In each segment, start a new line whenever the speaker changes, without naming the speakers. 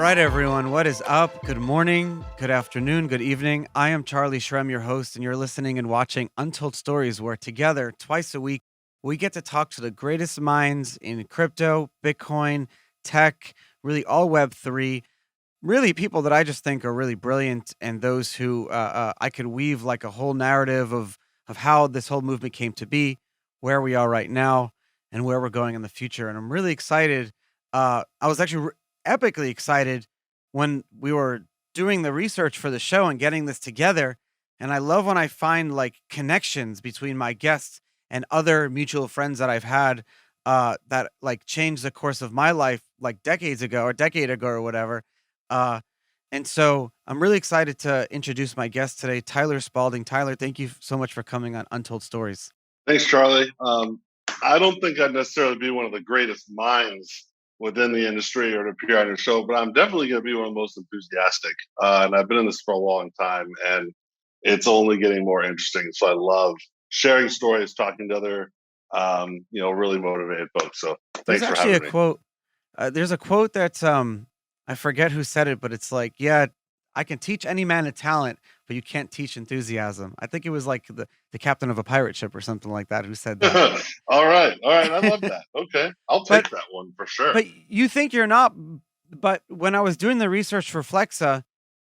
right, everyone. What is up? Good morning, good afternoon, good evening. I am Charlie Shrem, your host, and you're listening and watching Untold Stories, where together, twice a week, we get to talk to the greatest minds in crypto, Bitcoin, tech, really all Web3. Really, people that I just think are really brilliant, and those who I could weave like a whole narrative of how this whole movement came to be, where we are right now, and where we're going in the future. And I'm really excited. I was actually epically excited when we were doing the research for the show and getting this together. And I love when I find like connections between my guests and other mutual friends that I've had that like changed the course of my life like decades ago or decade ago or whatever. uh, and so I'm really excited to introduce my guest today, Tyler Spalding. Tyler, thank you so much for coming on Untold Stories.
Thanks, Charlie. I don't think I'd necessarily be one of the greatest minds within the industry or to appear on your show, but I'm definitely going to be one of the most enthusiastic. And I've been in this for a long time, and it's only getting more interesting. So I love sharing stories, talking to other, really motivated folks. So
There's
thanks for
actually a
having me.
quote. There's a quote that I forget who said it, but it's like, yeah, I can teach any man a talent, but you can't teach enthusiasm. I think it was like the captain of a pirate ship or something like that who said that.
All right, all right. I love that. Okay, I'll
but
take that one for sure.
but you think you're not. But when I was doing the research for Flexa,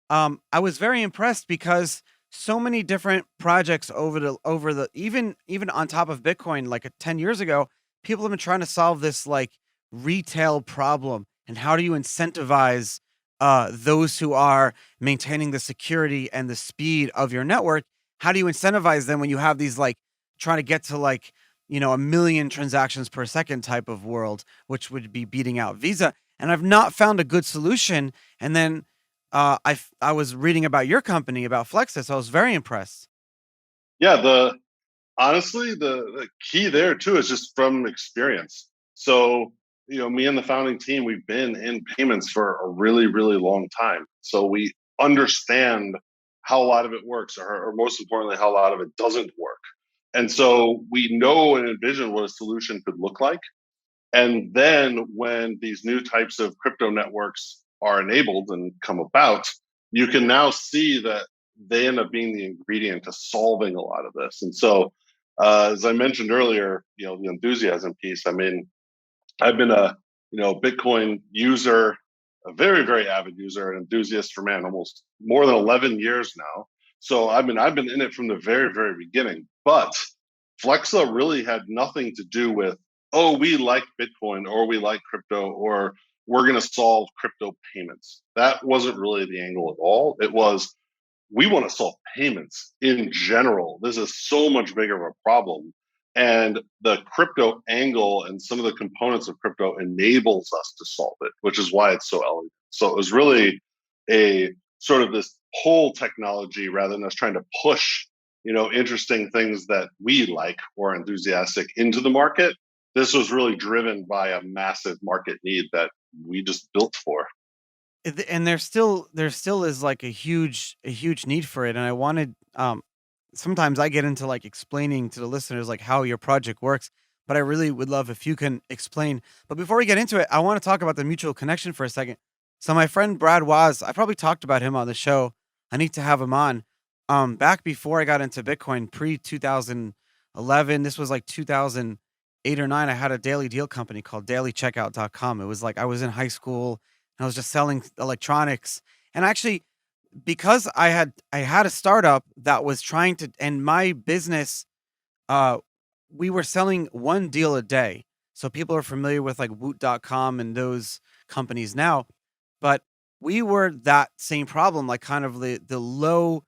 I was very impressed because so many different projects over the even on top of Bitcoin, like 10 years ago, people have been trying to solve this like retail problem. And how do you incentivize those who are maintaining the security and the speed of your network? How do you incentivize them when you have these like trying to get to like, a million transactions per second type of world, which would be beating out Visa? And I've not found a good solution. And then I was reading about your company, about Flexus. I was very impressed.
Yeah, honestly, the key there too is just from experience. So, me and the founding team, we've been in payments for a really, really long time. So we understand how a lot of it works, or most importantly, how a lot of it doesn't work. And so we know and envision what a solution could look like. And then when these new types of crypto networks are enabled and come about, you can now see that they end up being the ingredient to solving a lot of this. And so, as I mentioned earlier, the enthusiasm piece. I mean, I've been a Bitcoin user, a very very avid user, an enthusiast for almost more than 11 years now. So I've been in it from the very very beginning. But Flexa really had nothing to do with, oh, we like Bitcoin or we like crypto or we're going to solve crypto payments. That wasn't really the angle at all. It was, we want to solve payments in general. This is so much bigger of a problem. And the crypto angle and some of the components of crypto enables us to solve it, which is why it's so elegant. So it was really a sort of this pull technology rather than us trying to push, interesting things that we like or enthusiastic into the market. This was really driven by a massive market need that we just built for.
And there still is like a huge need for it. And I wanted sometimes I get into like explaining to the listeners like how your project works, but I really would love if you can explain. But before we get into it, I want to talk about the mutual connection for a second. So my friend Brad Waz, I probably talked about him on the show. I need to have him on. Back before I got into Bitcoin, pre 2011, this was like 2008 or 9. I had a daily deal company called dailycheckout.com. It was like I was in high school and I was just selling electronics. And actually, because I had a startup that was trying to, and my business, uh we were selling one deal a day. So people are familiar with like woot.com and those companies now, but we were that same problem, like kind of the low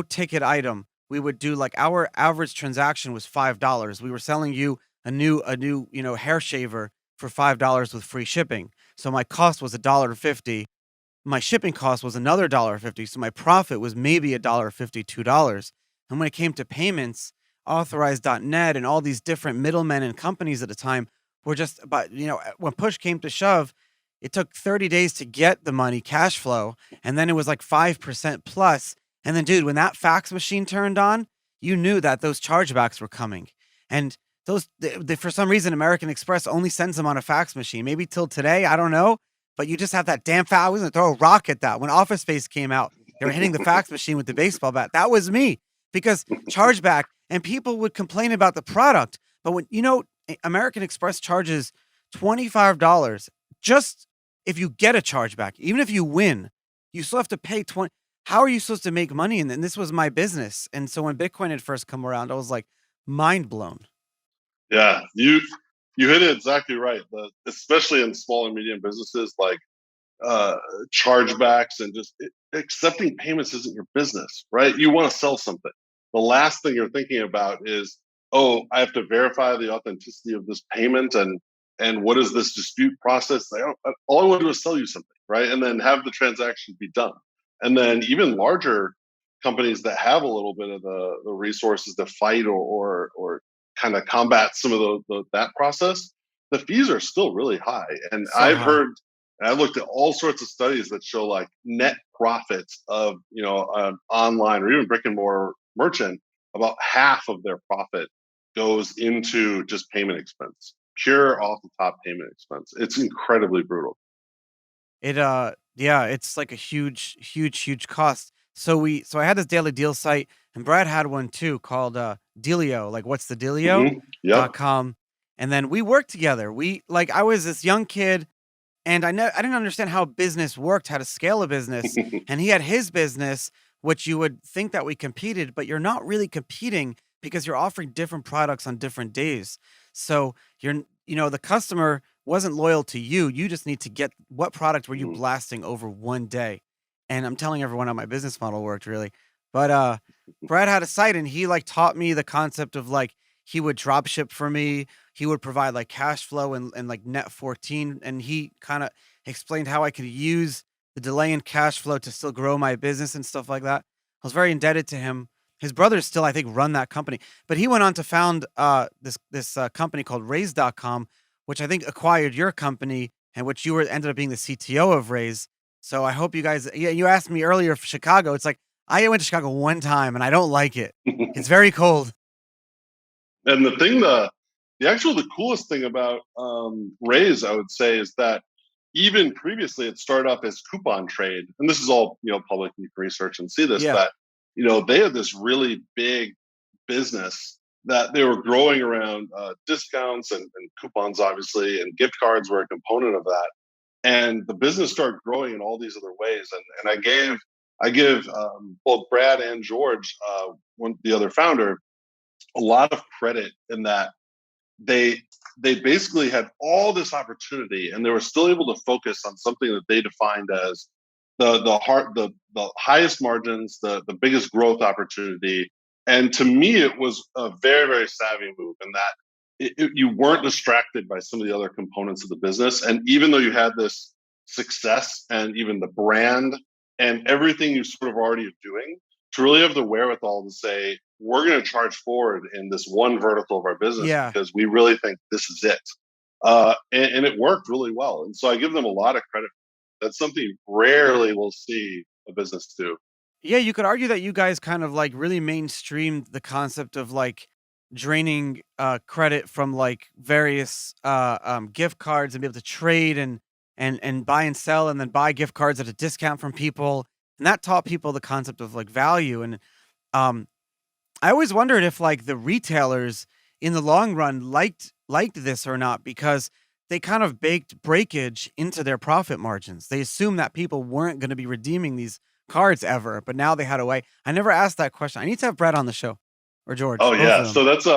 ticket item. We would do like our average transaction was $5. We were selling you a new hair shaver for $5 with free shipping. So my cost was $1.50. My shipping cost was another $1.50. So my profit was maybe $1.50, $2. And when it came to payments, Authorize.net and all these different middlemen and companies at the time were just, but when push came to shove, it took 30 days to get the money cash flow. And then it was like 5% plus. And then, dude, when that fax machine turned on, you knew that those chargebacks were coming. And for some reason, American Express only sends them on a fax machine. Maybe till today, I don't know. but you just have that damn fax. I was gonna throw a rock at that. When Office Space came out, they were hitting the fax machine with the baseball bat. That was me because chargeback and people would complain about the product. But when American Express charges $25 just if you get a chargeback, even if you win, you still have to pay 20. How are you supposed to make money? And then this was my business. And so when Bitcoin had first come around, I was like mind blown.
Yeah, you hit it exactly right. Especially in small and medium businesses, like uh, chargebacks and just accepting payments isn't your business, right? You want to sell something. The last thing you're thinking about is, oh, I have to verify the authenticity of this payment and what is this dispute process? All I want to do is sell you something, right? And then have the transaction be done. And then even larger companies that have a little bit of the resources to fight or kind of combat some of that process, the fees are still really high. And
So high.
I've looked at all sorts of studies that show like net profits of an online or even brick and mortar merchant. About half of their profit goes into just payment expense, pure off the top payment expense. It's incredibly brutal.
Yeah, it's like a huge, huge, huge cost. So I had this daily deal site and Brad had one too called Dealio, like what's the Dealio
Yep.
dot com. And then we worked together. I was this young kid and I didn't understand how business worked, how to scale a business. And he had his business, which you would think that we competed, but you're not really competing because you're offering different products on different days. So the customer wasn't loyal to you. You just need to get what product were you blasting over one day. And I'm telling everyone how my business model worked really. But Brad had a site and he like taught me the concept of like he would drop ship for me, he would provide like cash flow and like net 14. And he kind of explained how I could use the delay in cash flow to still grow my business and stuff like that. I was very indebted to him. His brothers still, I think, run that company, but he went on to found this company called Raise.com, which I think acquired your company and which you were ended up being the CTO of Raise. So I hope you guys, yeah, you asked me earlier for Chicago. It's like, I went to Chicago one time and I don't like it. It's very cold.
And the coolest thing about Raise, I would say, is that even previously it started off as coupon trade, and this is all public. You can research and see this.
Yeah.
That they had this really big business that they were growing around discounts and coupons, obviously, and gift cards were a component of that. And the business started growing in all these other ways. And I give both Brad and George, the other founder, a lot of credit in that they they basically had all this opportunity and they were still able to focus on something that they defined as the highest margins, the biggest growth opportunity. And to me, it was a very, very savvy move in that you weren't distracted by some of the other components of the business. And even though you had this success and even the brand and everything you sort of already are doing, to really have the wherewithal to say, we're going to charge forward in this one vertical of our business
Yeah.
because we really think this is it. And it worked really well. And so I give them a lot of credit. That's something you rarely will see a business do.
Yeah, you could argue that you guys kind of like really mainstreamed the concept of like draining credit from like various gift cards and be able to trade and buy and sell and then buy gift cards at a discount from people. And that taught people the concept of like value. And um I always wondered if like the retailers in the long run liked this or not because they kind of baked breakage into their profit margins. They assumed that people weren't going to be redeeming these cards ever, but now they had a way. I never asked that question. I need to have Brett on the show or
Oh
George, both
yeah,
of them.
so that's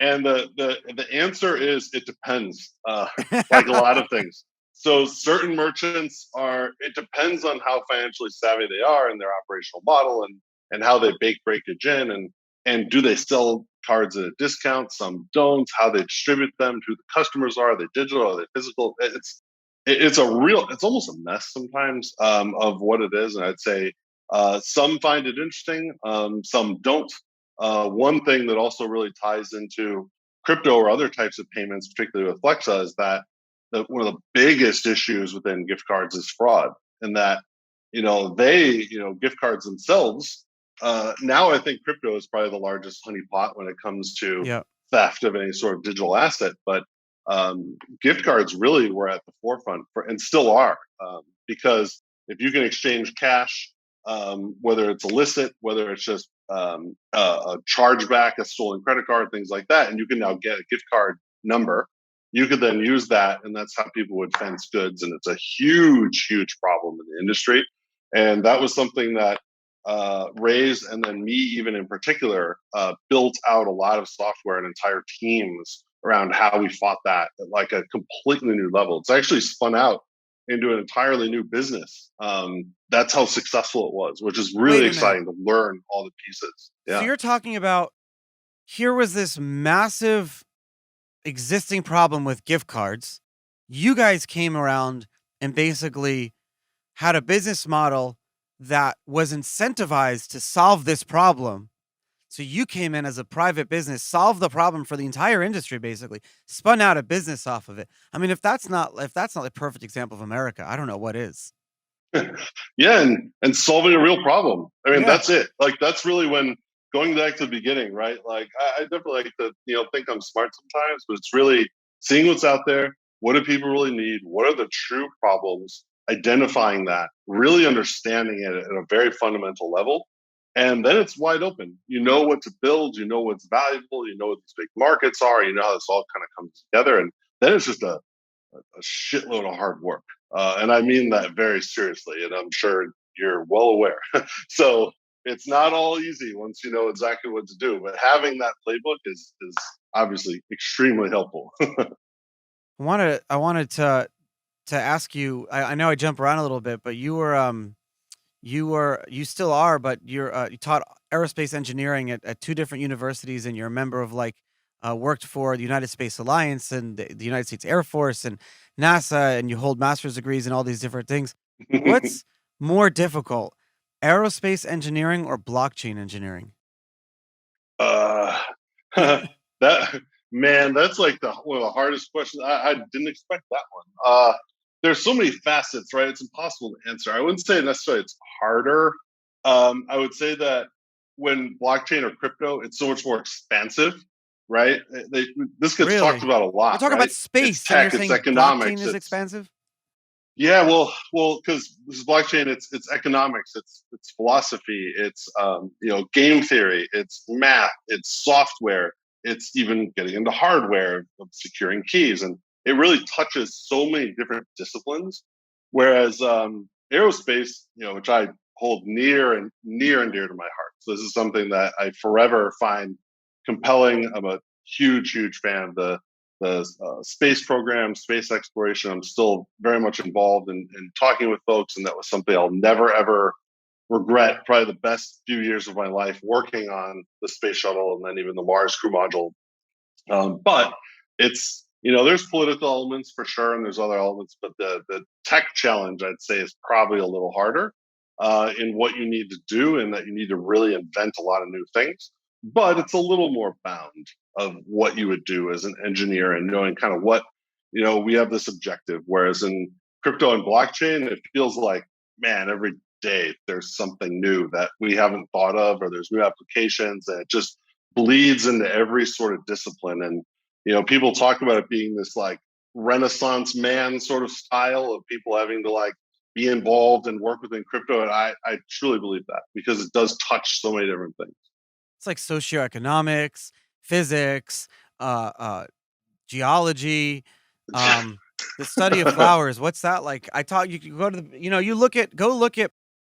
and the answer is it depends. Like a lot of things. So certain merchants are. It depends on how financially savvy they are and their operational model and how they bake breakage in and do they sell cards at a discount? Some don't. How they distribute them, who the customers are they digital, are they physical? It's almost a mess sometimes of what it is, and I'd say some find it interesting, some don't. One thing that also really ties into crypto or other types of payments, particularly with Flexa, is that one of the biggest issues within gift cards is fraud, and that gift cards themselves. Now I think crypto is probably the largest honeypot when it comes to
Yeah.
theft of any sort of digital asset, but gift cards really were at the forefront for, and still are, because if you can exchange cash, whether it's illicit, whether it's just a chargeback, a stolen credit card, things like that, and you can now get a gift card number. You could then use that, and that's how people would fence goods. And it's a huge, huge problem in the industry. And that was something that Raise, and then me even in particular, built out a lot of software and entire teams around how we fought that at like a completely new level. It's actually spun out into an entirely new business. That's how successful it was, which is
Wait
really
a minute.
exciting to learn all the pieces.
So
Yeah.
you're talking about here was this massive existing problem with gift cards. You guys came around and basically had a business model that was incentivized to solve this problem. So you came in as a private business, solved the problem for the entire industry, basically spun out a business off of it. I mean, if that's not a perfect example of America, I don't know what is.
Yeah, and solving a real problem. I mean,
Yeah.
that's it. Like that's really when going back to the beginning, right? Like I definitely like to think I'm smart sometimes, but it's really seeing what's out there. What do people really need? What are the true problems? Identifying that, really understanding it at a very fundamental level, and then it's wide open. You know what to build. You know what's valuable. You know what these big markets are. You know how this all kind of comes together, and then it's just a shitload of hard work. And I mean that very seriously. And I'm sure you're well aware. So it's not all easy once you know exactly what to do. But having that playbook is obviously extremely helpful.
I wanted to ask you. I know I jump around a little bit, but you still are, but you taught aerospace engineering at two different universities, and you're a member of like worked for the United Space Alliance and the United States Air Force and NASA, and you hold master's degrees in all these different things. What's more difficult, aerospace engineering or blockchain engineering?
uh, that man, that's like one of the hardest questions. I didn't expect that one. There's so many facets, right? It's impossible to answer. I wouldn't say necessarily it's harder. I would say that when blockchain or crypto, it's so much more expansive, right? This gets talked
Really?
about a
We're
lot,
talking about
right? It's
space, and you're
tech, it's
saying blockchain
economics,
is
it's
expansive?
yeah, because this is blockchain. It's economics, it's philosophy, it's game theory, it's math, it's software, it's even getting into hardware of securing keys, and it really touches so many different disciplines. Whereas aerospace, which I hold near and dear to my heart. So this is something that I forever find compelling. I'm a huge, huge fan of the space program, space exploration. I'm still very much involved in talking with folks, and that was something I'll never ever regret. Probably the best few years of my life working on the space shuttle and then even the Mars crew module. But it's there's political elements for sure, and there's other elements, but the tech challenge I'd say is probably a little harder in what you need to do, and that you need to really invent a lot of new things. But it's a little more bound of what you would do as an engineer and knowing kind of what we have this objective. Whereas in crypto and blockchain, it feels like man, every day there's something new that we haven't thought of, or there's new applications, and it just bleeds into every sort of discipline. And people talk about it being this like Renaissance man sort of style of people having to like be involved and work within crypto. And I truly believe that because it does touch so many different things.
It's like socioeconomics, physics, uh, uh, geology, the study of flowers. What's that like? I taught you can go to the, you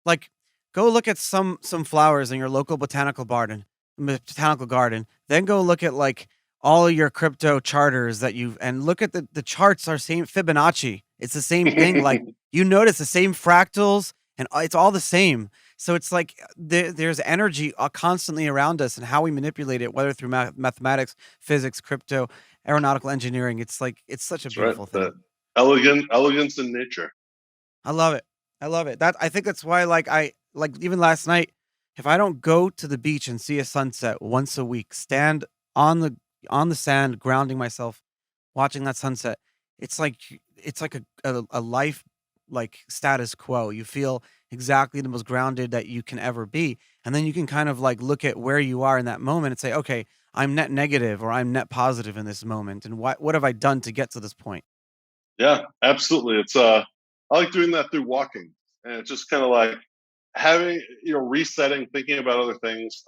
like, go look at some flowers in your local botanical garden. Then go look at like all of your crypto charters that you've, and look at the charts are same Fibonacci. It's the same thing. Like you notice the same fractals, and it's all the same. So it's like there's energy constantly around us, and how we manipulate it, whether through mathematics, physics, crypto, aeronautical engineering. It's like it's such a
That's right.
beautiful
The
thing.
elegance in nature.
I love it. I love it. That I think that's why like I like even last night, if I don't go to the beach and see a sunset once a week, stand on the sand, grounding myself, watching that sunset, it's like a life like status quo. You feel exactly the most grounded that you can ever be. And then you can kind of like look at where you are in that moment and say, okay, I'm net negative or I'm net positive in this moment, and what have I done to get to this point?
Yeah, absolutely. I like doing that through walking, and it's just kind of like having, resetting, thinking about other things.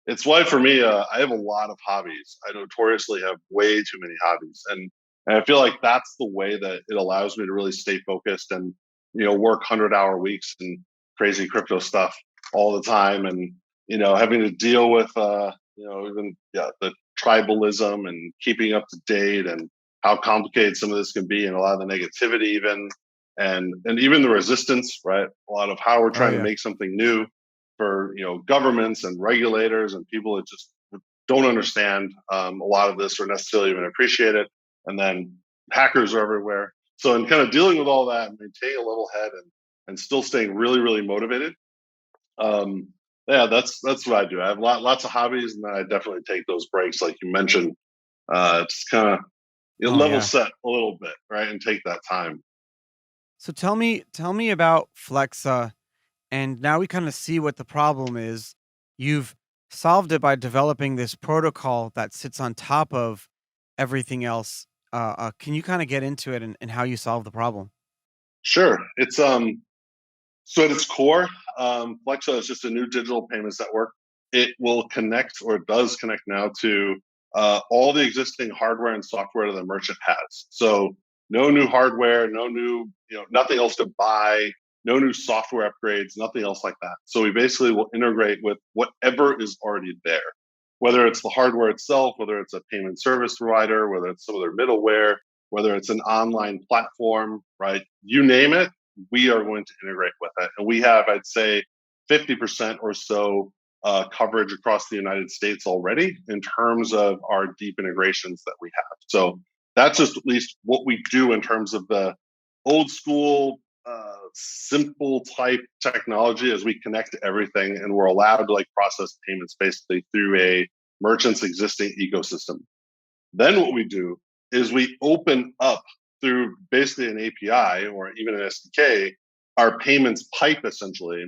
It's why for me, I have a lot of hobbies. I notoriously have way too many hobbies, and I feel like that's the way that it allows me to really stay focused and work 100-hour weeks and crazy crypto stuff all the time, and having to deal with even the tribalism and keeping up to date and how complicated some of this can be and a lot of the negativity even and even the resistance, right? A lot of how we're
Oh
trying to
yeah.
make something new for governments and regulators and people that just don't understand a lot of this or necessarily even appreciate it. And then hackers are everywhere. So in kind of dealing with all that and maintaining a level head and still staying really really motivated. Um, yeah, that's what I do. I have lots of hobbies, and then I definitely take those breaks, like you mentioned, just kind of
Oh
level
yeah.
set a little bit, right, and take that time.
So tell me about Flexa. And now we kind of see what the problem is. You've solved it by developing this protocol that sits on top of everything else. Can you kind of get into it and how you solve the problem?
Sure, it's so at its core, Flexa is just a new digital payments network. It will connect, or it does connect now, to all the existing hardware and software that the merchant has. So no new hardware, no new, nothing else to buy, no new software upgrades, nothing else like that. So we basically will integrate with whatever is already there, whether it's the hardware itself, whether it's a payment service provider, whether it's some of their middleware, whether it's an online platform, right? You name it, we are going to integrate with it. And we have, I'd say, 50% or so coverage across the United States already in terms of our deep integrations that we have. So that's just at least what we do in terms of the old school, simple type technology as we connect to everything and we're allowed to like process payments basically through a merchant's existing ecosystem. Then what we do is we open up through basically an API or even an SDK, our payments pipe essentially,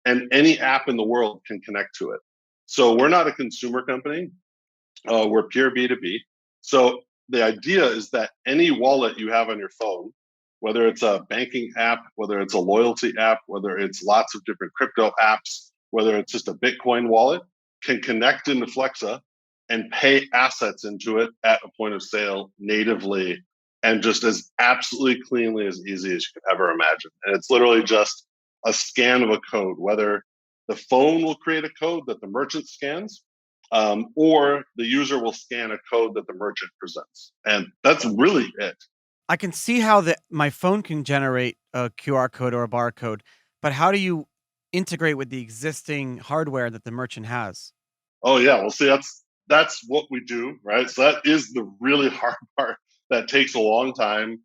and any app in the world can connect to it. So we're not a consumer company, we're pure B2B. So the idea is that any wallet you have on your phone, whether it's a banking app, whether it's a loyalty app, whether it's lots of different crypto apps, whether it's just a Bitcoin wallet, can connect into Flexa and pay assets into it at a point of sale natively and just as absolutely cleanly as easy as you could ever imagine. And it's literally just a scan of a code, whether the phone will create a code that the merchant scans, or the user will scan a code that the merchant presents. And that's really it.
I can see how my phone can generate a QR code or a barcode, but how do you integrate with the existing hardware that the merchant has?
Oh yeah, well see that's what we do, right? So that is the really hard part that takes a long time.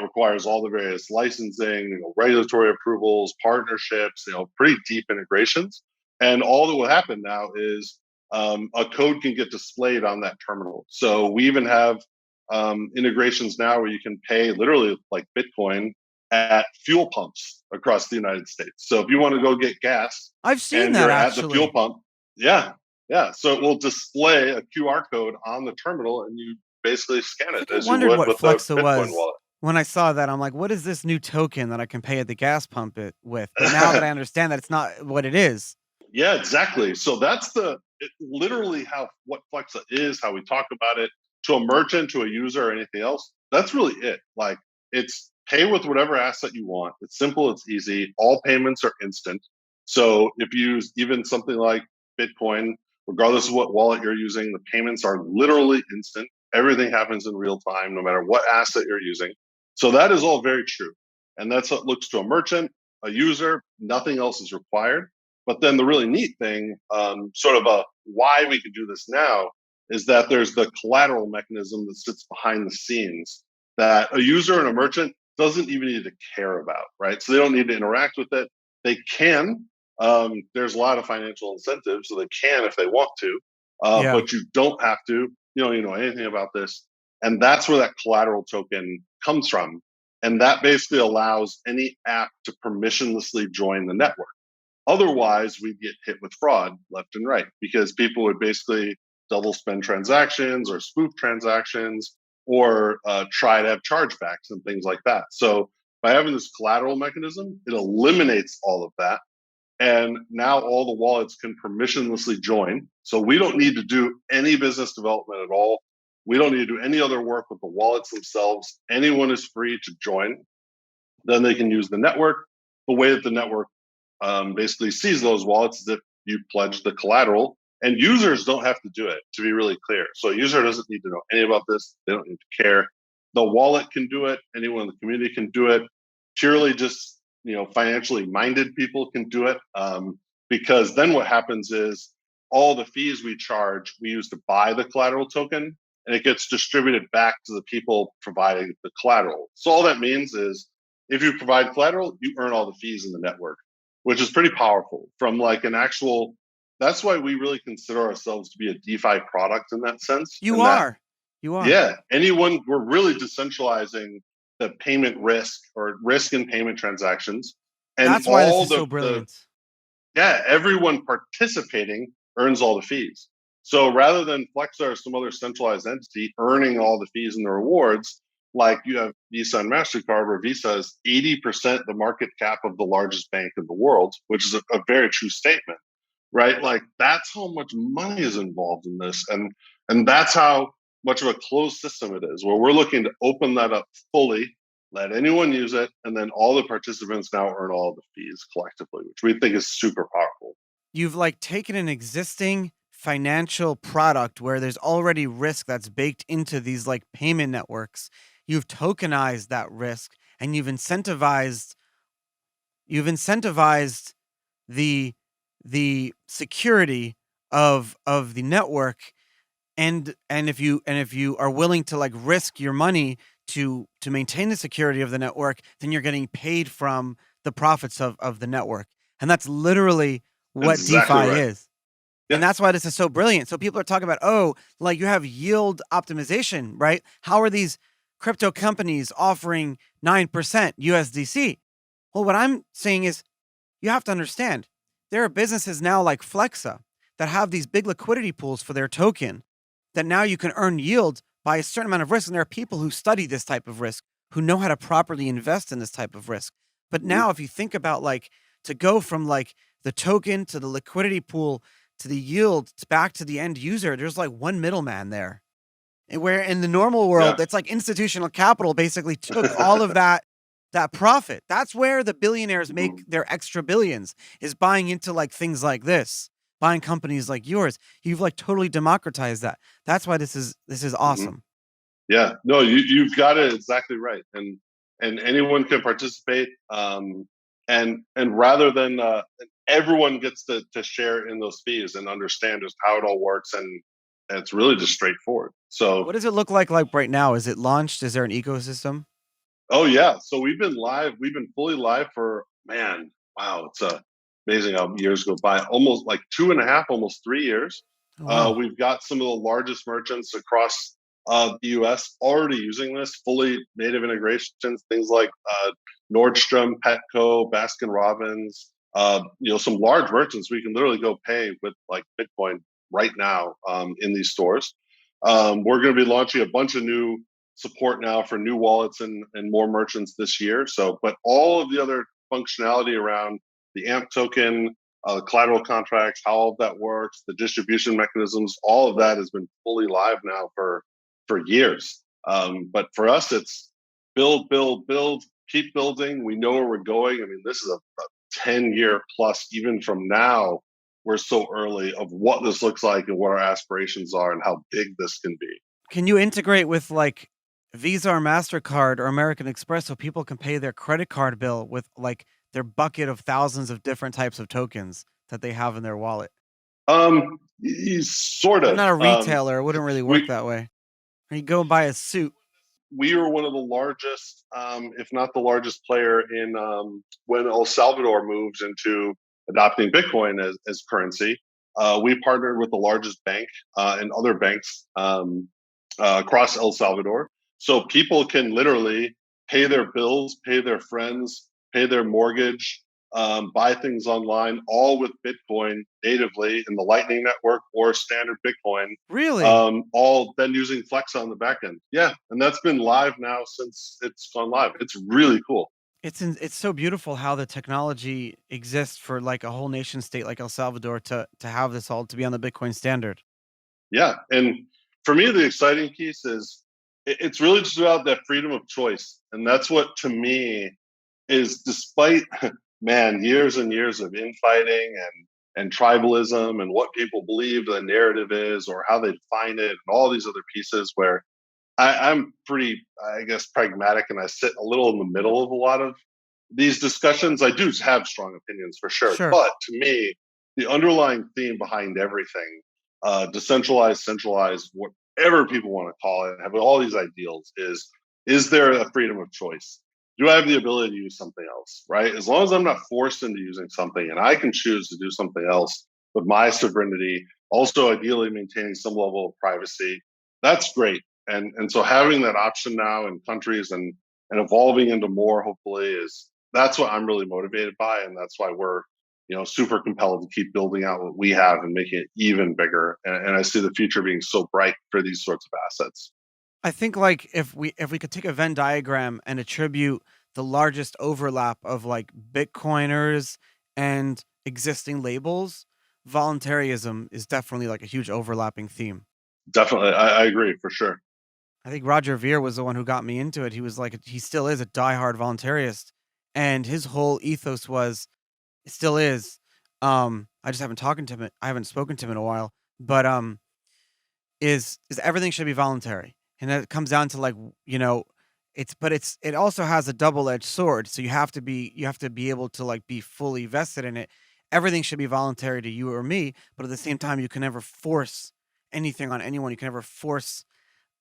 Requires all the various licensing, regulatory approvals, partnerships, pretty deep integrations. And all that will happen now is a code can get displayed on that terminal. So we even have integrations now where you can pay literally like Bitcoin at fuel pumps across the United States. So if you want to go get gas
I've seen
and
that
you're at the fuel
actually.
pump, yeah, yeah. So it will display a QR code on the terminal and you basically scan
I
it
think I
as you
wondered
would
what
with a
Flexa
Bitcoin
was
wallet.
when I saw that. I'm like, what is this new token that I can pay at the gas pump it with? But now that I understand that it's not what it is.
Yeah, exactly. So that's literally how what Flexa is, how we talk about it to a merchant, to a user, or anything else. That's really it. Like it's pay with whatever asset you want. It's simple, it's easy. All payments are instant. So if you use even something like Bitcoin, regardless of what wallet you're using, the payments are literally instant. Everything happens in real time, no matter what asset you're using. So that is all very true. And that's what looks to a merchant, a user, nothing else is required. But then the really neat thing, sort of a why we could do this now, is that there's the collateral mechanism that sits behind the scenes that a user and a merchant doesn't even need to care about, right? So they don't need to interact with it. They can. There's a lot of financial incentives, so they can if they want to,
Yeah.
but you don't have to. You don't know anything about this, and that's where that collateral token comes from, and that basically allows any app to permissionlessly join the network. Otherwise, we'd get hit with fraud left and right because people would basically double spend transactions or spoof transactions or try to have chargebacks and things like that. So by having this collateral mechanism, it eliminates all of that. And now all the wallets can permissionlessly join. So we don't need to do any business development at all. We don't need to do any other work with the wallets themselves. Anyone is free to join. Then they can use the network. The way that the network basically sees those wallets is if you pledge the collateral, and users don't have to do it, to be really clear. So a user doesn't need to know any about this. They don't need to care. The wallet can do it. Anyone in the community can do it. Purely just financially minded people can do it, because then what happens is all the fees we charge we use to buy the collateral token, and it gets distributed back to the people providing the collateral. So all that means is if you provide collateral, you earn all the fees in the network, which is pretty powerful from like an actual. That's why we really consider ourselves to be a DeFi product in that sense.
You
And that,
are. You are.
yeah, we're really decentralizing the payment risk or risk in payment transactions. And
That's why this
all
is so
the
brilliant.
yeah, everyone participating earns all the fees. So rather than Flexar or some other centralized entity earning all the fees and the rewards, like you have Visa and MasterCard, where Visa is 80% the market cap of the largest bank in the world, which is a very true statement, right? Like that's how much money is involved in this. And that's how much of a closed system it is, where we're looking to open that up fully, let anyone use it, and then all the participants now earn all the fees collectively, which we think is super powerful.
You've like taken an existing financial product where there's already risk that's baked into these like payment networks. You've tokenized that risk and you've incentivized the security of the network, and if you are willing to like risk your money to maintain the security of the network, then you're getting paid from the profits of the network. And that's literally
That's
what
exactly
DeFi
right.
is. And
Yeah.
that's why this is so brilliant. So people are talking about, oh, like you have yield optimization, right? How are these crypto companies offering 9% USDC? Well, what I'm saying is you have to understand there are businesses now like Flexa that have these big liquidity pools for their token that now you can earn yield by a certain amount of risk. And there are people who study this type of risk, who know how to properly invest in this type of risk. But
Mhm.
now, if you think about like to go from like the token to the liquidity pool to the yield back to the end user, there's like one middleman there. And where in the normal
Yeah.
world, it's like institutional capital basically took all of that profit. That's where the billionaires make
Mhm.
their extra billions, is buying into like things like this, buying companies like yours. You've like totally democratized that. That's why this is
Mhm.
awesome.
Yeah, no, you've got it exactly right, and anyone can participate, and rather than everyone gets to share in those fees and understand just how it all works, and it's really just straightforward. So,
What does it look like right now? Is it launched? Is there an ecosystem?
oh yeah, so we've been live, we've been fully live for man, wow, it's amazing how years go by, almost like 2.5, almost 3 years.
Oh, wow.
We've got some of the largest merchants across the US already using this fully native integrations, things like Nordstrom, Petco, Baskin Robbins, some large merchants we can literally go pay with like Bitcoin right now in these stores. We're going to be launching a bunch of new support now for new wallets and more merchants this year. So, but all of the other functionality around the AMP token, collateral contracts, how all of that works, the distribution mechanisms, all of that has been fully live now for years. But for us, it's build, build, build, keep building. We know where we're going. I mean, this is a 10-year plus, even from now. We're so early of what this looks like and what our aspirations are and how big this can be.
Can you integrate with like Visa or MasterCard or American Express so people can pay their credit card bill with like their bucket of thousands of different types of tokens that they have in their wallet?
Sort
I'm
of.
not a retailer. It wouldn't really work
We
that way. Or you go and buy a suit.
we were one of the largest, if not the largest player in when El Salvador moved into adopting Bitcoin as currency. We partnered with the largest bank and other banks across El Salvador, so people can literally pay their bills, pay their friends, pay their mortgage, buy things online, all with Bitcoin natively in the Lightning Network or standard Bitcoin,
Really?
all then using Flex on the back end. Yeah, and that's been live now since it's gone live. It's really cool.
It's so beautiful how the technology exists for like a whole nation state like El Salvador to have this all to be on the Bitcoin standard.
Yeah, and for me, the exciting piece is it's really just about that freedom of choice, and that's what to me is despite man years and years of infighting and tribalism and what people believe the narrative is or how they define it and all these other pieces where I'm pretty, I guess, pragmatic and I sit a little in the middle of a lot of these discussions. I do have strong opinions for sure,
Sure.
but to me, the underlying theme behind everything, decentralized, centralized, whatever people want to call it, have all these ideals is there a freedom of choice? Do I have the ability to use something else, right? As long as I'm not forced into using something and I can choose to do something else with my sovereignty, also ideally maintaining some level of privacy, that's great. And so having that option now in countries and evolving into more hopefully is that's what I'm really motivated by, and that's why we're super compelled to keep building out what we have and making it even bigger. And I see the future being so bright for these sorts of assets.
I think like if we could take a Venn diagram and attribute the largest overlap of like Bitcoiners and existing labels, voluntarism is definitely like a huge overlapping theme.
Definitely, I agree for sure.
I think Roger Ver was the one who got me into it. He was like he still is a diehard voluntarist, and his whole ethos was it still is. I just haven't talking to him. I haven't spoken to him in a while, but is everything should be voluntary, and that comes down to like it also has a double edged sword. So you have to be able to like be fully vested in it. Everything should be voluntary to you or me, but at the same time, you can never force anything on anyone. You can never force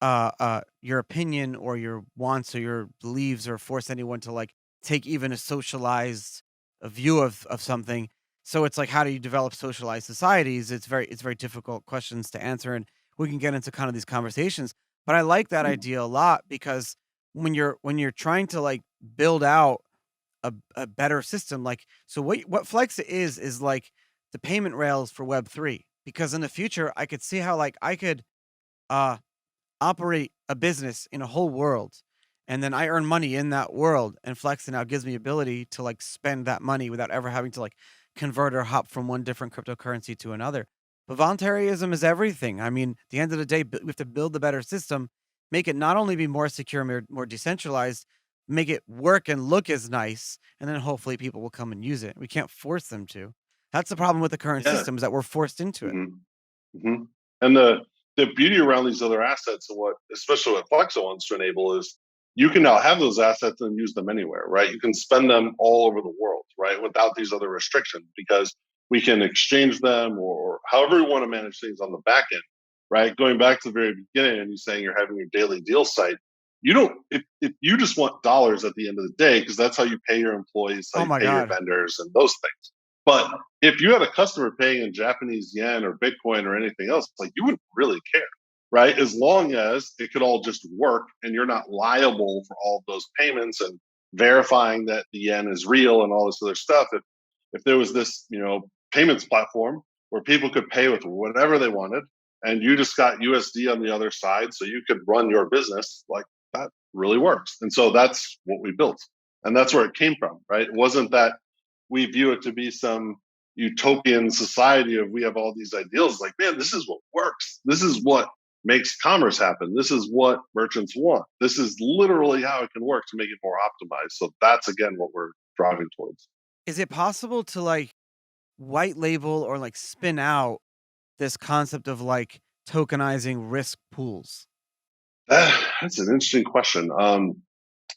your opinion or your wants or your beliefs or force anyone to like take even a socialized a view of something. So it's like, how do you develop socialized societies? It's very difficult questions to answer, and we can get into kind of these conversations. But I like that
Mhm.
idea a lot because when you're trying to like build out a better system, like so what Flex is like the payment rails for Web3. Because in the future, I could see how like I could uh operate a business in a whole world, and then I earn money in that world, and Flexi now gives me ability to like spend that money without ever having to like convert or hop from one different cryptocurrency to another. But voluntarism is everything. I mean, at the end of the day, we have to build a better system, make it not only be more secure, more decentralized, make it work and look as nice, and then hopefully people will come and use it. We can't force them to. That's the problem with the current
Yeah.
system is that we're forced into it.
hmm hmm And the beauty around these other assets and what, especially what Flexo wants to enable, is you can now have those assets and use them anywhere, right? You can spend them all over the world, right, without these other restrictions because we can exchange them or however you want to manage things on the back end, right? Going back to the very beginning, and you saying you're having your daily deal site. You don't if you just want dollars at the end of the day because that's how you pay your employees, how
Oh
you
my
pay your
god.
vendors, and those things. But if you had a customer paying in Japanese yen or Bitcoin or anything else, like you wouldn't really care, right? As long as it could all just work and you're not liable for all of those payments and verifying that the yen is real and all this other stuff. If there was this, payments platform where people could pay with whatever they wanted and you just got USD on the other side so you could run your business, like that really works. And so that's what we built. And that's where it came from, right? It wasn't that we view it to be some utopian society of we have all these ideals like man this is what works, this is what makes commerce happen, this is what merchants want, this is literally how it can work to make it more optimized. So that's again what we're driving towards.
Is it possible to like white label or like spin out this concept of like tokenizing risk pools?
That's an interesting question.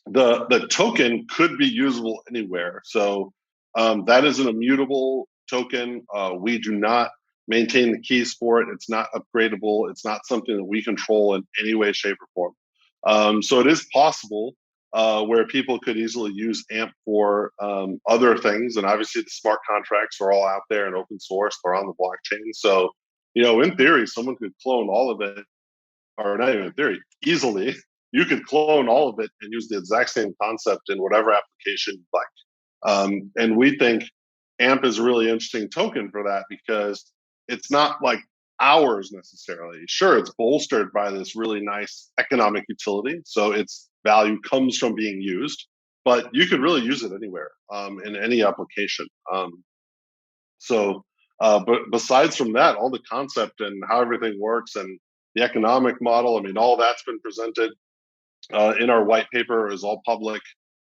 The token could be usable anywhere. So that is an immutable token. We do not maintain the keys for it. It's not upgradable. It's not something that we control in any way, shape, or form. So it is possible where people could easily use AMP for other things. And obviously, the smart contracts are all out there and open source. They're on the blockchain. So, in theory, someone could clone all of it, or not even in theory, easily, you could clone all of it and use the exact same concept in whatever application you like. And we think AMP is a really interesting token for that because it's not like ours necessarily. Sure, it's bolstered by this really nice economic utility, so its value comes from being used, but you could really use it anywhere in any application. But besides from that, all the concept and how everything works and the economic model, I mean, all that's been presented in our white paper is all public.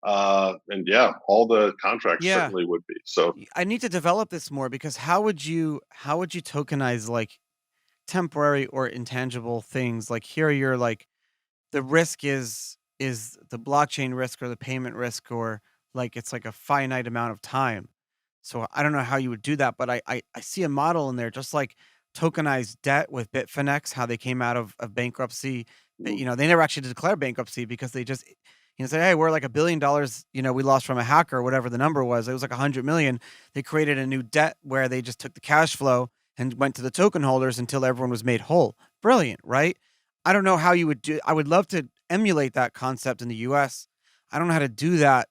And yeah, all the contracts
Yeah.
certainly would be. So
I need to develop this more because how would you tokenize like temporary or intangible things? Like here you're like the risk is the blockchain risk or the payment risk or like it's like a finite amount of time. So I don't know how you would do that, but I see a model in there just like tokenized debt with Bitfinex, how they came out of bankruptcy.
mm,
They never actually declared bankruptcy because they just said, hey, we're like $1 billion, we lost from a hacker, whatever the number was. It was like 100 million. They created a new debt where they just took the cash flow and went to the token holders until everyone was made whole. Brilliant, right? I don't know how you would do. I would love to emulate that concept in the US. I don't know how to do that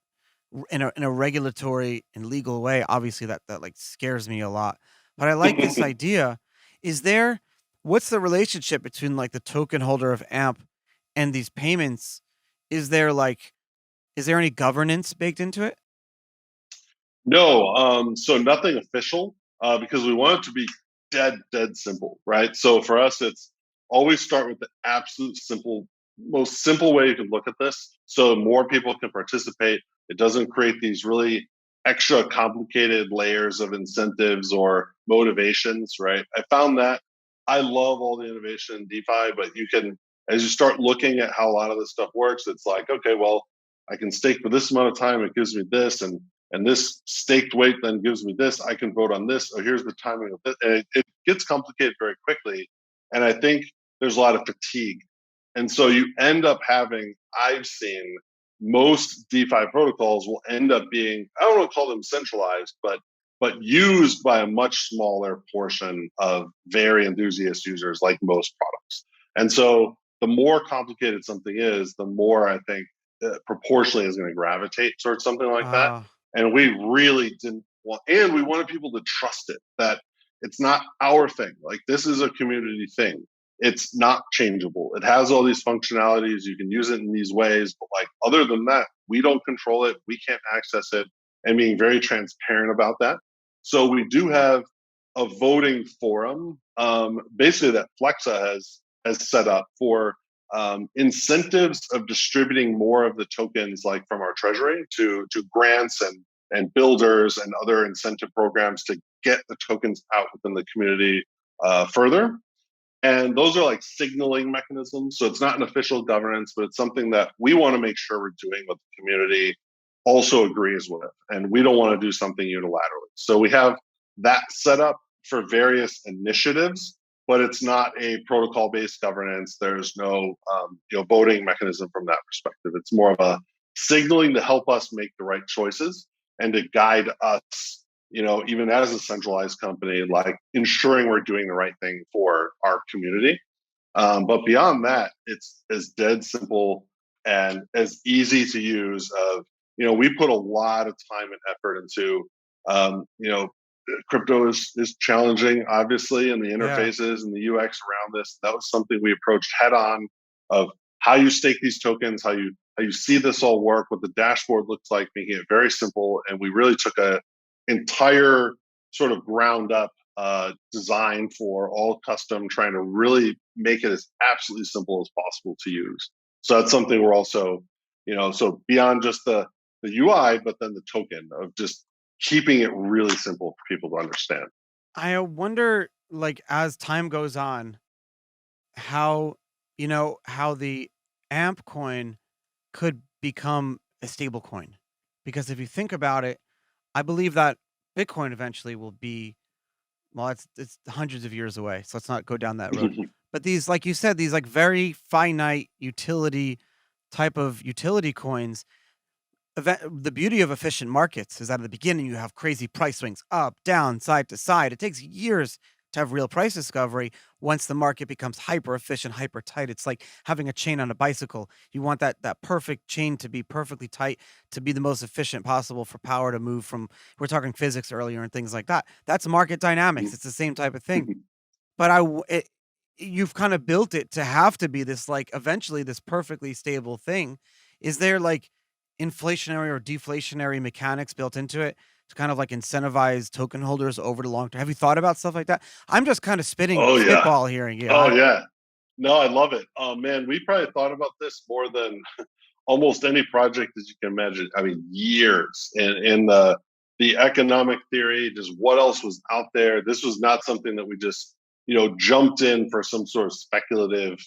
in a regulatory and legal way. Obviously, that like scares me a lot. But I like this idea. Is there what's the relationship between like the token holder of AMP and these payments? Is there like is there any governance baked into it?
no, so nothing official because we want it to be dead simple, right? So for us, it's always start with the absolute simple, most simple way you can look at this, so more people can participate. It doesn't create these really extra complicated layers of incentives or motivations, right? I found that I love all the innovation in DeFi, but you can, as you start looking at how a lot of this stuff works, it's like, okay, well, I can stake for this amount of time, it gives me this, and this staked weight then gives me this. I can vote on this. Or here's the timing of this. And it gets complicated very quickly. And I think there's a lot of fatigue. And so you end up having, I've seen most DeFi protocols will end up being, I don't want to call them centralized, but used by a much smaller portion of very enthusiast users like most products. And so the more complicated something is, the more I think proportionally is going to gravitate towards something like that.
Uh,
And we really didn't want, and we wanted people to trust it, that it's not our thing. Like this is a community thing. It's not changeable. It has all these functionalities. You can use it in these ways, but like other than that, we don't control it. We can't access it, and being very transparent about that. So we do have a voting forum, basically that Flexa has set up for incentives of distributing more of the tokens, like from our treasury, to grants and builders and other incentive programs to get the tokens out within the community further. And those are like signaling mechanisms. So it's not an official governance, but it's something that we want to make sure we're doing what the community also agrees with. And we don't want to do something unilaterally. So we have that set up for various initiatives, but it's not a protocol based governance. There's no voting mechanism from that perspective. It's more of a signaling to help us make the right choices and to guide us, even as a centralized company, like ensuring we're doing the right thing for our community. But beyond that, it's as dead simple and as easy to use. We put a lot of time and effort into, um, you know, crypto is challenging, obviously, and the
yeah.
interfaces and the UX around this. That was something we approached head on of how you stake these tokens, how you see this all work, what the dashboard looks like, making it very simple. And we really took a entire sort of ground up design for all custom, trying to really make it as absolutely simple as possible to use. So that's something we're also, so beyond just the UI, but then the token of just keeping it really simple for people to understand.
I wonder like as time goes on how how the AMP coin could become a stable coin. Because if you think about it, I believe that Bitcoin eventually will be well, it's hundreds of years away, so let's not go down that road. But these, like you said, these like very finite utility type of utility coins, the beauty of efficient markets is that at the beginning you have crazy price swings up, down, side to side. It takes years to have real price discovery once the market becomes hyper efficient, hyper tight. It's like having a chain on a bicycle. You want that perfect chain to be perfectly tight to be the most efficient possible for power to move from, we're talking physics earlier and things like that. That's market dynamics. It's the same type of thing. But you've kind of built it to have to be this like eventually this perfectly stable thing. Is there like inflationary or deflationary mechanics built into it to kind of like incentivize token holders over the long term? Have you thought about stuff like that? I'm just kind of spitting
Oh yeah.
spitball here. Yeah.
Oh yeah. No, I love it. Oh man, we probably thought about this more than almost any project that you can imagine. I mean, years in the economic theory, just what else was out there. This was not something that we just jumped in for some sort of speculative,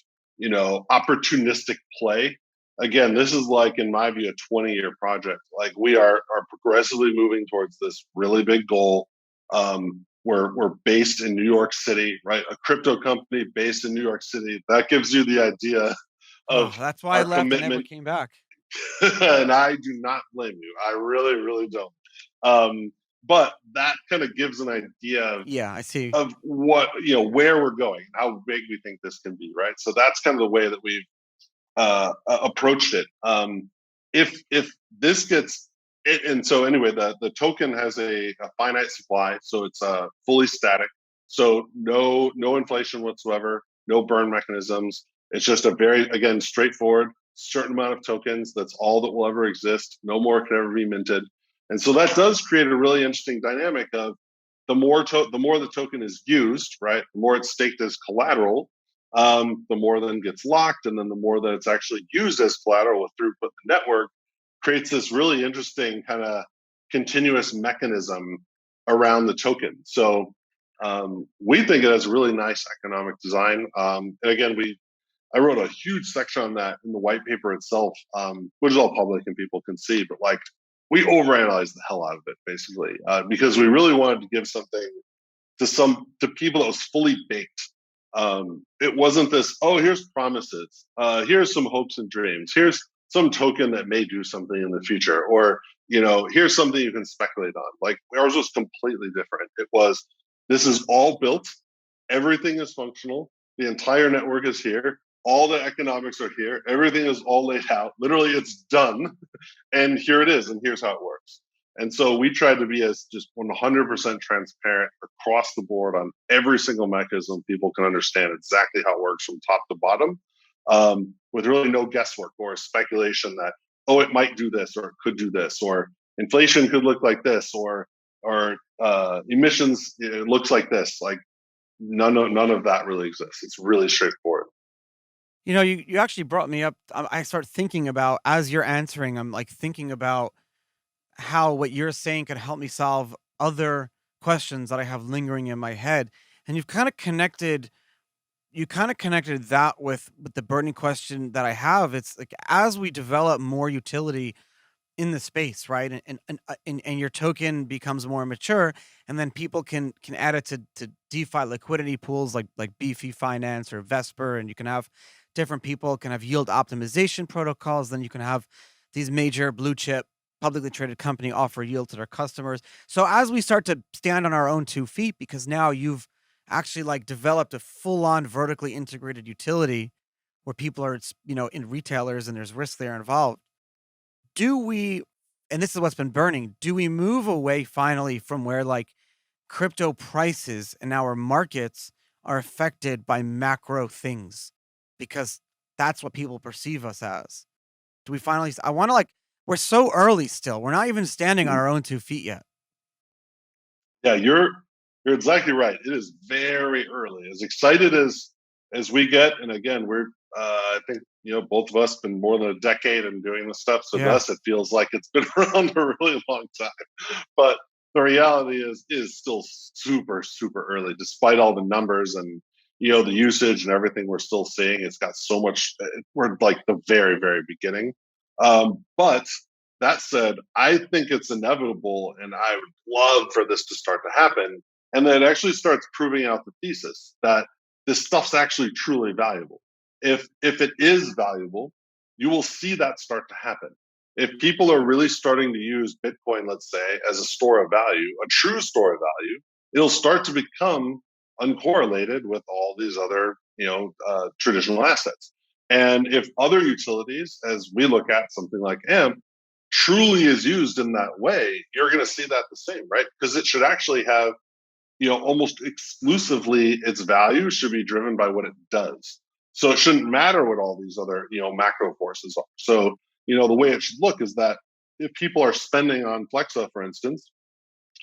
opportunistic play. Again, this is like, in my view, a 20-year project. Like we are progressively moving towards this really big goal. We're based in New York City, right? A crypto company based in New York City. That gives you the idea
Oh,
of
that's why I
our
left and never
commitment.
came back.
And I do not blame you. I really, really don't. But that kind of gives an idea
Yeah, I see.
of what where we're going, how big we think this can be, right? So that's kind of the way that we've approached it. If this gets it, and so anyway, the token has a finite supply, so it's fully static. So no inflation whatsoever, no burn mechanisms. It's just a very, again, straightforward certain amount of tokens. That's all that will ever exist. No more can ever be minted. And so that does create a really interesting dynamic of the more the token is used, right? The more it's staked as collateral, the more then gets locked, and then the more that it's actually used as collateral with throughput the network creates this really interesting kind of continuous mechanism around the token. So we think it has really nice economic design. And again, I wrote a huge section on that in the white paper itself, which is all public and people can see. But like, we overanalyzed the hell out of it basically because we really wanted to give something to people that was fully baked. It wasn't this, oh, here's promises, here's some hopes and dreams, here's some token that may do something in the future, or here's something you can speculate on. Like ours was completely different. It was, this is all built, everything is functional, the entire network is here, all the economics are here, everything is all laid out. Literally, it's done, and here it is, and here's how it works. And so we tried to be as just 100% transparent across the board on every single mechanism. People can understand exactly how it works from top to bottom, with really no guesswork or speculation that, oh, it might do this or it could do this, or inflation could look like this, or emissions, it looks like this. Like none of that really exists. It's really straightforward.
You actually brought me up. I start thinking about as you're answering. I'm like thinking about how what you're saying could help me solve other questions that I have lingering in my head. And you kind of connected that with the burning question that I have. It's like as we develop more utility in the space, right? And your token becomes more mature, and then people can add it to DeFi liquidity pools like Beefy Finance or Vesper, and you can have different people can have yield optimization protocols. Then you can have these major blue chip publicly traded company offer yield to their customers. So as we start to stand on our own 2 feet, because now you've actually like developed a full on vertically integrated utility where people are in retailers and there's risk there involved. Do we, and this is what's been burning, do we move away finally from where like crypto prices and our markets are affected by macro things? Because that's what people perceive us as. Do we finally, I want to like, we're so early still. We're not even standing on our own 2 feet yet.
Yeah, you're exactly right. It is very early. As excited as we get, and again, we're I think both of us been more than a decade in doing this stuff. So to
Yeah.
us, it feels like it's been around a really long time. But the reality is still super super early, despite all the numbers and the usage and everything we're still seeing. It's got so much. We're like the very very beginning. But that said, I think it's inevitable, and I would love for this to start to happen. And then it actually starts proving out the thesis that this stuff's actually truly valuable. If it is valuable, you will see that start to happen. If people are really starting to use Bitcoin, let's say, as a store of value, a true store of value, it'll start to become uncorrelated with all these other, traditional assets. And if other utilities, as we look at something like AMP, truly is used in that way, you're going to see that the same, right? Because it should actually have, almost exclusively its value should be driven by what it does. So it shouldn't matter what all these other, macro forces are. So, the way it should look is that if people are spending on Flexa, for instance,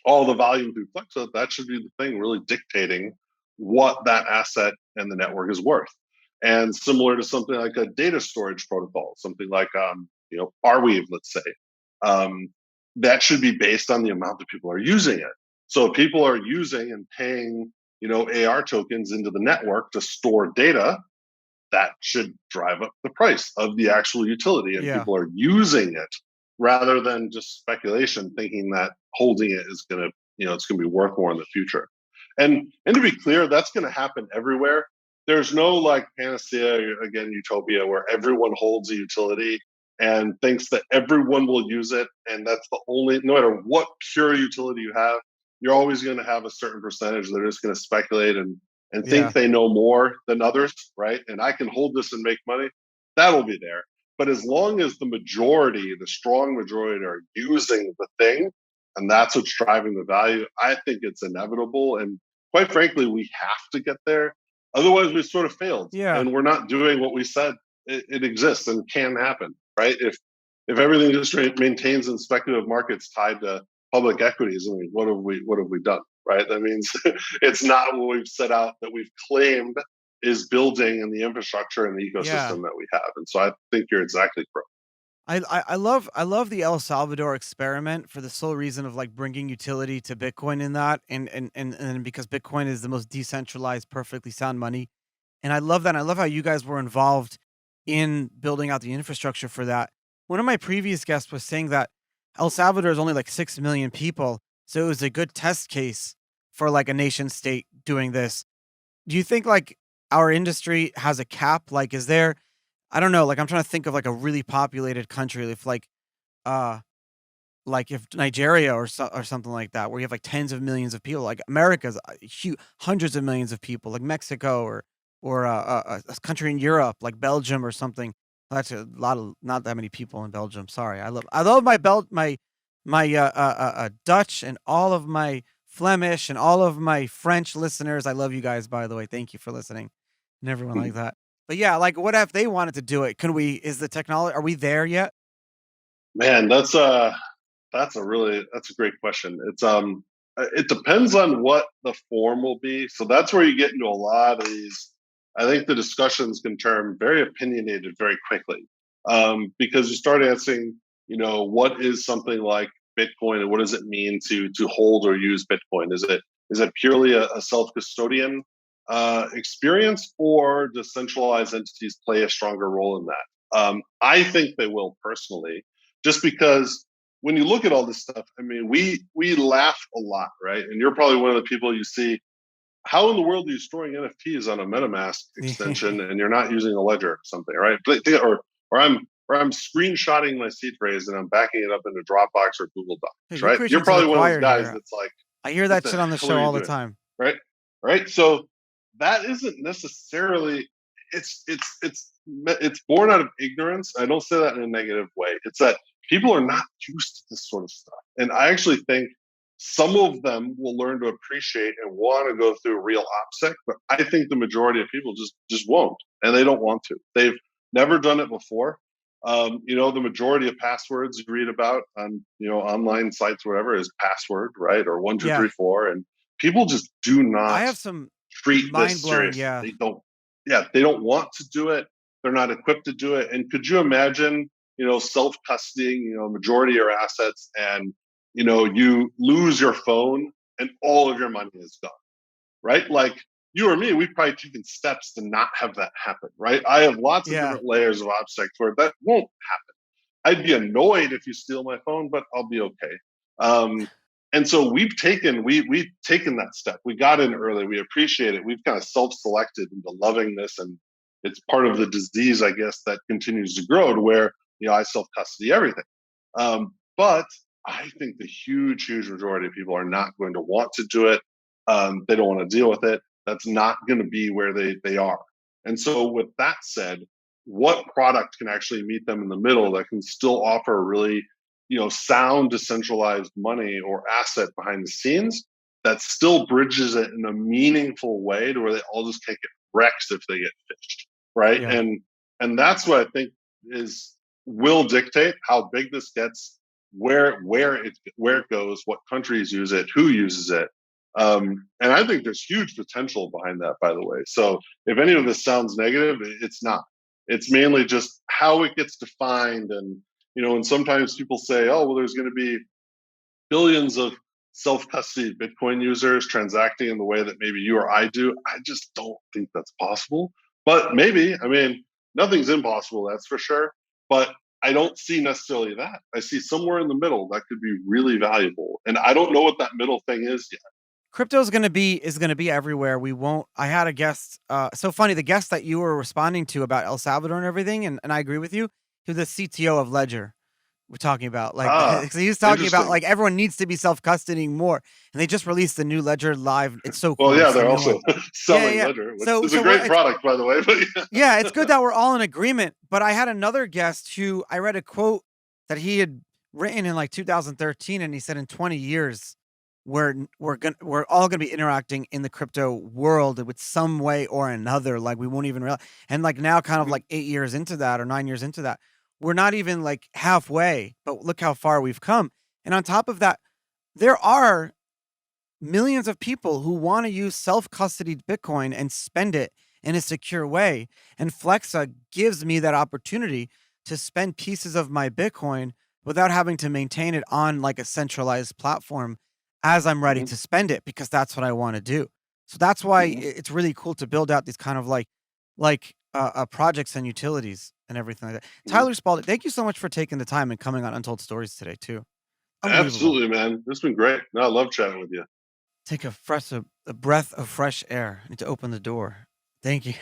all the volume through Flexa, that should be the thing really dictating what that asset and the network is worth. And similar to something like a data storage protocol, something like Arweave, let's say, um, that should be based on the amount that people are using it. So if people are using and paying, AR tokens into the network to store data, that should drive up the price of the actual utility, and
Yeah.
people are using it rather than just speculation thinking that holding it is going to, it's going to be worth more in the future. And to be clear, that's going to happen everywhere. There's no like panacea, again, utopia where everyone holds a utility and thinks that everyone will use it, and that's the only, no matter what pure utility you have, you're always going to have a certain percentage that are just going to speculate and
Yeah.
think they know more than others, right? And I can hold this and make money. That'll be there. But as long as the majority, the strong majority, are using the thing, and that's what's driving the value, I think it's inevitable. And quite frankly, we have to get there. Otherwise, we sort of failed,
Yeah.
and we're not doing what we said it exists and can happen, right? If everything just maintains in speculative markets tied to public equities, I mean, what have we done, right? That means it's not what we've set out that we've claimed is building in the infrastructure and the
Yeah.
ecosystem that we have. And so I think you're exactly correct.
I love the El Salvador experiment for the sole reason of like bringing utility to Bitcoin in that, and because Bitcoin is the most decentralized, perfectly sound money, and I love that. And I love how you guys were involved in building out the infrastructure for that. One of my previous guests was saying that El Salvador is only like 6 million people, so it was a good test case for like a nation state doing this. Do you think like our industry has a cap? Like, is there I don't know, like, I'm trying to think of, like, a really populated country, if, uh, like, if Nigeria or something like that, where you have, like, tens of millions of people, like, America's, hundreds of millions of people, like Mexico or a country in Europe, like Belgium or something. That's a lot of not that many people in Belgium, sorry. I love my Dutch and all of my Flemish and all of my French listeners. I love you guys, by the way. Thank you for listening and everyone like that. But yeah, like, what if they wanted to do it? Can we is the technology are we there yet?
Man, that's a great question. It depends on what the form will be. So that's where you get into a lot of these. I think the discussions can turn very opinionated very quickly, because you start asking, what is something like Bitcoin, and what does it mean to hold or use Bitcoin? Is it purely a self custodian experience, or does centralized entities play a stronger role in that? I think they will personally, just because when you look at all this stuff, I mean, we laugh a lot, right? And you're probably one of the people you see. How in the world are you storing NFTs on a MetaMask extension and you're not using a ledger or something, right? Or I'm screenshotting my seed phrase and I'm backing it up into Dropbox or Google
Hey,
Docs,
you're
right? You're
preaching to the
probably one of those
choir
guys
here.
that's like,
I hear
what
that
the
shit on the
hell are
show
you
all the
doing,
time.
right? Right. So that isn't necessarily. It's born out of ignorance. I don't say that in a negative way. It's that people are not used to this sort of stuff, and I actually think some of them will learn to appreciate and want to go through real OPSEC, but I think the majority of people just won't, and they don't want to. They've never done it before. The majority of passwords you read about on online sites, whatever, is password, right, or one two
Yeah.
three four, and people just do
I
not
have some
treat this
mind-blowing
seriously.
yeah.
They don't want to do it. They're not equipped to do it. And could you imagine, self custodying, majority of your assets, and you lose your phone and all of your money is gone, right? Like you or me, we've probably taken steps to not have that happen, right? I have lots of
Yeah.
different layers of OPSEC where that won't happen. I'd be annoyed if you steal my phone, but I'll be okay. And so we've taken that step. We got in early. We appreciate it. We've kind of self-selected into loving this, and it's part of the disease, I guess, that continues to grow to where I self-custody everything. But I think the huge, huge majority of people are not going to want to do it. They don't want to deal with it. that's not going to be where they are. And so, with that said, what product can actually meet them in the middle that can still offer a really, sound decentralized money or asset behind the scenes that still bridges it in a meaningful way to where they all just can't get wrecked if they get fished, right?
Yeah.
And that's what I think is will dictate how big this gets, where it goes, what countries use it, who uses it. And I think there's huge potential behind that, by the way. So if any of this sounds negative, it's not. It's mainly just how it gets defined, and sometimes people say, "Oh, well, there's going to be billions of self-custody Bitcoin users transacting in the way that maybe you or I do." I just don't think that's possible. But maybe, I mean, nothing's impossible, that's for sure. But I don't see necessarily that. I see somewhere in the middle that could be really valuable. And I don't know what that middle thing is yet.
Crypto is gonna be everywhere. We won't I had a guest, so funny, the guest that you were responding to about El Salvador and everything, and I agree with you, he was the CTO of Ledger. We're talking about, like,
Ah,
so he was talking about,
interesting.
like, everyone needs to be self-custodying more, and they just released the new Ledger Live. It's so
Well,
cool,
yeah,
it's the
they're
new one.
also
Yeah, yeah,
selling
yeah.
Ledger, which
So
is a
so we're
great product, by the way. But
yeah, it's good
yeah.
that we're all in agreement, but I had another guest who I read a quote that he had written in, like, 2013, and he said, "In 20 years, we're all gonna be interacting in the crypto world with some way or another, like, we won't even realize." And, like, now kind of,
Mhm,
like, 8 years into that or 9 years into that, we're not even, like, halfway, but look how far we've come. And on top of that, there are millions of people who want to use self-custodied Bitcoin and spend it in a secure way. And Flexa gives me that opportunity to spend pieces of my Bitcoin without having to maintain it on like a centralized platform as I'm ready
mhm,
to spend it because that's what I want to do. So that's why
mhm,
it's really cool to build out these kind of projects and utilities and everything like that.
mhm.
Tyler Spalding, thank you so much for taking the time and coming on Untold Stories today too. Unbelievable.
Absolutely, man. This has been great. No, I love chatting with you.
Take a breath of fresh air. I need to open the door. Thank you.